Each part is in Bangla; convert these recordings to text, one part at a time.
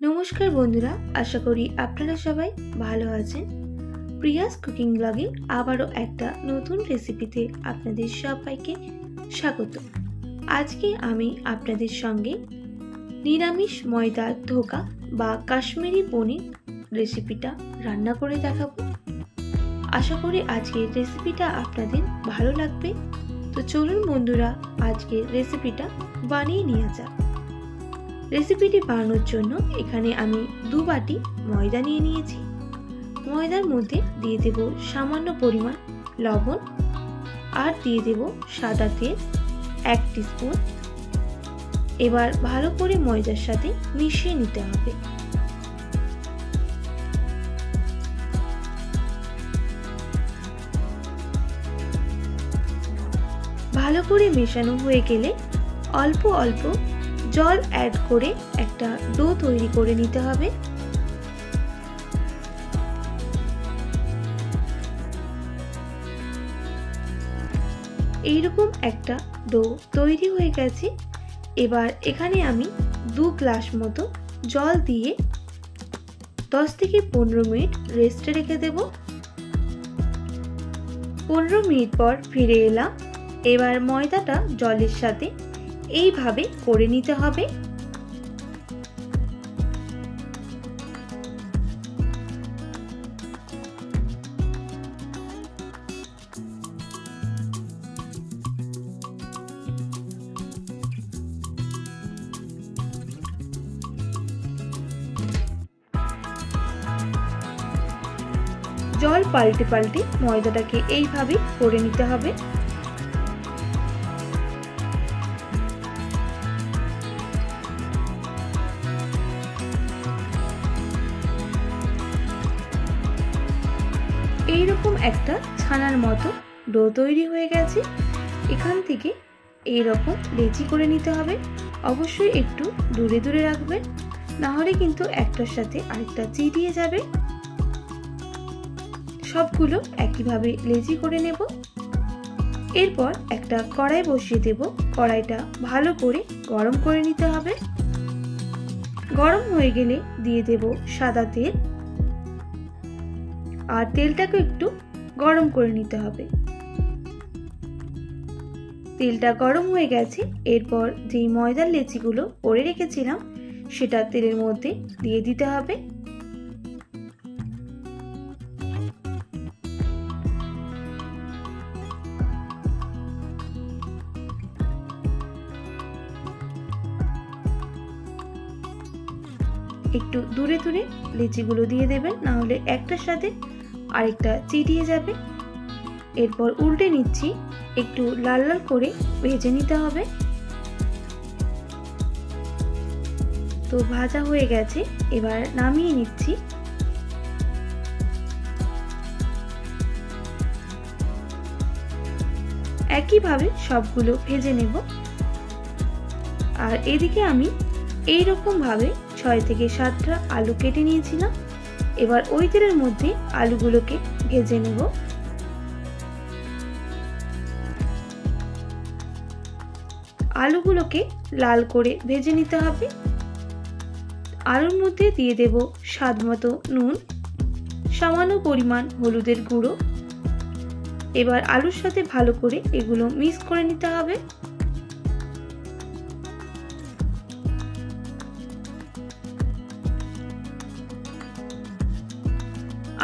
नमस्कार बंधुरा आशा करी आपनारा सबाई भालो आछेन। प्रियास कुकिंग ब्लगे आबारो एकटा नतून रेसिपिते आपनादेर सबाइके स्वागत। आजके आमी आपनादेर संगे निरामिष मयदार धोका बा काश्मीरी पनीर रेसिपिटा रान्ना करे देखाबो। आशा करी आजकेर रेसिपिटा आपनादेर भालो लागबे। तो चलुन बंधुरा आजकेर रेसिपिटा बानिये नेওয়া যাক। रेसिपिटी बानानोर जोन्नो एखाने आमी 2 बाटी मयदा निये निয়েছি। मयदार मध्य दिए देब सामान्य परिमाण लवण और दिए देब सादा तेल 1 टीस्पुन। एबार भालो करे मयदार साथे मिशिয়ে নিতে হবে। भालो करे मेशानो হয়ে গেলে অল্প অল্প জল অ্যাড করে একটা ডো তৈরি করে নিতে হবে। এইরকম একটা ডো তৈরি হয়ে গেছে। এবার এখানে আমি 2 গ্লাস মতো জল দিয়ে 10 থেকে 15 মিনিট রেস্টে রেখে দেব। 15 মিনিট পর ফিরে এলাম। এবার ময়দাটা জলের সাথে এইভাবে করে নিতে হবে। জল পাল্টে পাল্টে ময়দাটাকে এইভাবে করে নিতে হবে। এইরকম একটা ছানার মতো ডো তৈরি হয়ে গেছে। এখান থেকে এইরকম লেচি করে নিতে হবে। অবশ্যই একটু দূরে দূরে রাখবেন, না হলে কিন্তু একটার সাথে আরেকটা চিড়িয়ে যাবে। সবগুলো একইভাবে লেচি করে নেব। এরপর একটা কড়াই বসিয়ে দেব। কড়াইটা ভালো করে গরম করে নিতে হবে। গরম হয়ে গেলে দিয়ে দেব সাদা তেল আর তেলটাকে একটু গরম করে নিতে হবে। তেলটা গরম হয়ে গেছে। এরপর যেই ময়দার লেচিগুলো করে রেখেছিলাম সেটা তেলের মধ্যে দিয়ে দিতে হবে। একটু দূরে দূরে লেচিগুলো দিয়ে দেবেন, না হলে একটার সাথে আরেকটা চিটিয়ে যাবে। এরপর উল্টে নিচ্ছি। একটু লাল লাল করে ভেজে নিতে হবে। তো ভাজা হয়ে গেছে, এবার নামিয়ে নিচ্ছি। একইভাবে সবগুলো ভেজে নেব। আর এদিকে আমি এইরকম ভাবে 6 থেকে 7টা আলু কেটে নিয়েছিলাম। এবার ওই তেলের মধ্যে আলুগুলোকে ভেজে নেব। আলুগুলোকে লাল করে ভেজে নিতে হবে। আলুর মধ্যে দিয়ে দেব স্বাদমতো নুন, সামান্য পরিমাণ হলুদের গুঁড়ো। এবার আলুর সাথে ভালো করে এগুলো মিক্স করে নিতে হবে।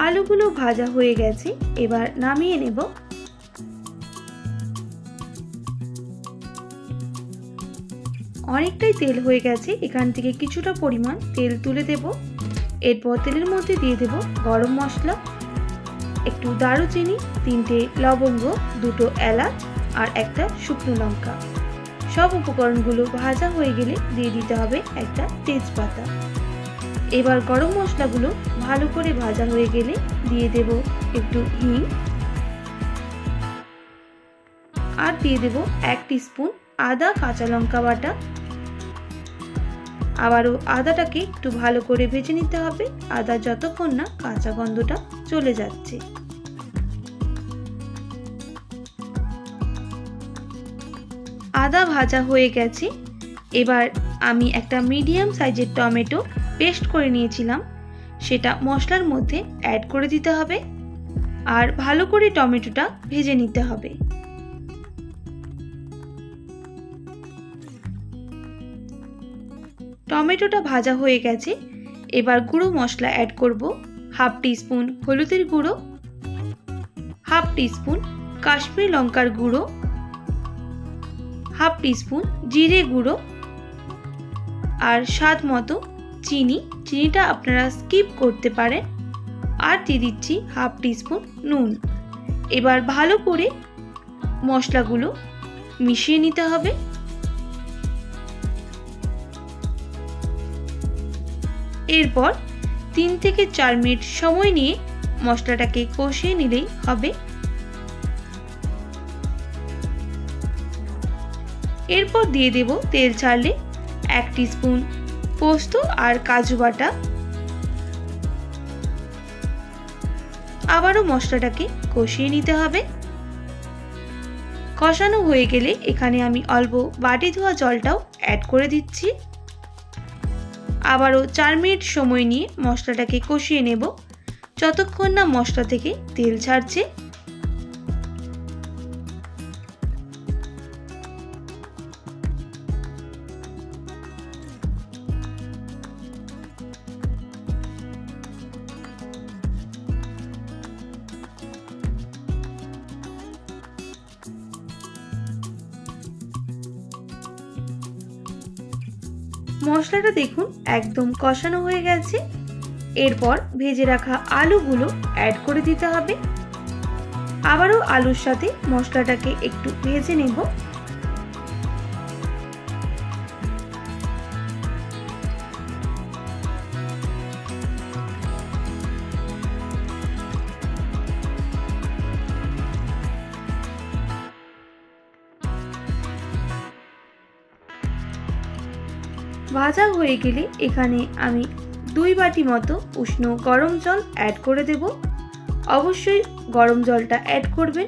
আলুগুলো ভাজা হয়ে গেছে, এবার নামিয়ে নেব। অনেকটাই তেল হয়ে গেছে, এখান থেকে কিছুটা পরিমাণ তেল তুলে দেব। এরপর তেলের মধ্যে দিয়ে দেব গরম মশলা, একটু দারুচিনি, 3টে লবঙ্গ, 2টো এলাচ আর একটা শুকনো লঙ্কা। সব উপকরণগুলো ভাজা হয়ে গেলে দিয়ে দিতে হবে একটা তেজপাতা। এবার গরম মশলাগুলো ভালো করে ভাজা হয়ে গেলে দিয়ে দেব একটু হিং আর দিয়ে দেব 1 টিস্পুন আদা কাঁচা লঙ্কা বাটা। আবারও আদাটাকে একটু ভালো করে ভেজে নিতে হবে, আদা যতক্ষণ না কাঁচা গন্ধটা চলে যাচ্ছে। আদা ভাজা হয়ে গেছে। এবার আমি একটা মিডিয়াম সাইজের টমেটো পেস্ট করে নিয়েছিলাম সেটা মশলার মধ্যে অ্যাড করে দিতে হবে আর ভালো করে টমেটোটা ভেজে নিতে হবে। টমেটোটা ভাজা হয়ে গেছে, এবার গুঁড়ো মশলা অ্যাড করব। হাফ টিস্পুন হলুদের গুঁড়ো, হাফ টিস্পুন কাশ্মীরি লঙ্কার গুঁড়ো, হাফ টিস্পুন জিরে গুঁড়ো আর স্বাদ মতো চিনি। চিনিটা আপনারা স্কিপ করতে পারেন। আর দিয়ে দিচ্ছি হাফ টিস্পুন নুন। এবার ভালো করে মশলাগুলো মিশিয়ে নিতে হবে। এরপর 3 থেকে 4 মিনিট সময় নিয়ে মশলাটাকে কষিয়ে নিলেই হবে। এরপর দিয়ে দেব তেল ছাড়লে 1 টিস্পুন পোস্ত আর কাজু বাটা। আবারও মশলাটাকে কষিয়ে নিতে হবে। কষানো হয়ে গেলে এখানে আমি অল্প বাটি ধোয়া জলটাও অ্যাড করে দিচ্ছি। আবারও 4 মিনিট সময় নিয়ে মশলাটাকে কষিয়ে নেব যতক্ষণ না মশলা থেকে তেল ছাড়ছে। মশলাটা দেখুন একদম কষানো হয়ে গেছে। এরপর ভেজে রাখা আলুগুলো অ্যাড করে দিতে হবে। আবারও আলুর সাথে মশলাটাকে একটু ভেজে নেব। ভাজা হয়ে গেলে এখানে আমি 2 বাটি মতো উষ্ণ গরম জল অ্যাড করে দেব। অবশ্যই গরম জলটা অ্যাড করবেন,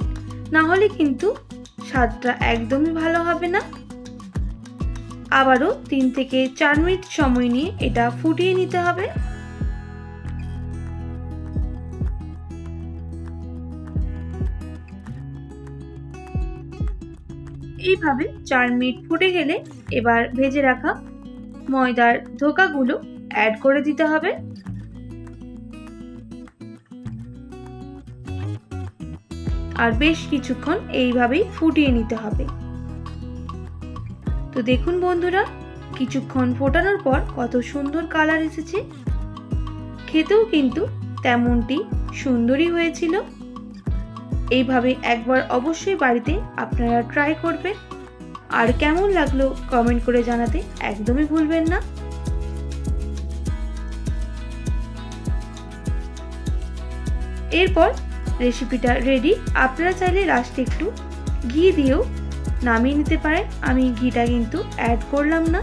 না হলে কিন্তু স্বাদটা একদমই ভালো হবে না। আবারও 3 থেকে 4 মিনিট সময় নিয়ে এটা ফুটিয়ে নিতে হবে। এইভাবে 4 মিনিট ফুটে গেলে এবার ভেজে রাখা ময়দার ধোকাগুলো অ্যাড করে দিতে হবে। আর বেশ কিছুক্ষণ এইভাবেই ফুটিয়ে নিতে হবে। তো দেখুন বন্ধুরা, কিছুক্ষণ ফোটানোর পর কত সুন্দর কালার এসেছে। খেতেও কিন্তু তেমনটি সুন্দরই হয়েছিল। এইভাবে একবার অবশ্যই বাড়িতে আপনারা ট্রাই করবেন। আর কেমন লাগলো কমেন্ট করে জানাতে একদমই ভুলবেন না। এরপর রেসিপিটা রেডি। আপনারা চাইলে লাস্টে একটু ঘি দিয়েও নামিয়ে নিতে পারেন। আমি ঘিটা কিন্তু অ্যাড করলাম না।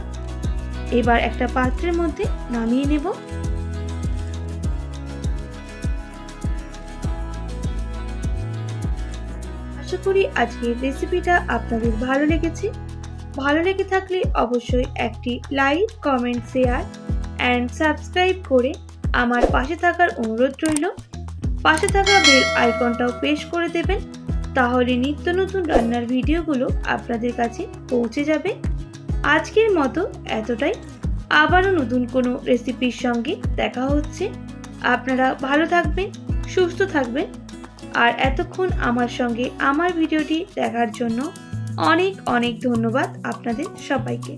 এবার একটা পাত্রের মধ্যে নামিয়ে নেব। আশা করি আজকের রেসিপিটা আপনাদের ভালো লেগেছে। ভালো লেগে থাকলে অবশ্যই একটি like, comment, share and subscribe করে আমার পাশে থাকার অনুরোধ রইল। পাশে থাকা বেল আইকনটাও প্রেস করে দেবেন, তাহলে নিত্য নতুন রান্নার ভিডিওগুলো আপনাদের কাছে পৌঁছে যাবে। আজকের মতো এতটাই। আবারও নতুন কোনো রেসিপির সঙ্গে দেখা হচ্ছে। আপনারা ভালো থাকবেন, সুস্থ থাকবেন। আর এতক্ষণ আমার সঙ্গে আমার ভিডিওটি দেখার জন্য অনেক অনেক ধন্যবাদ আপনাদের সবাইকে।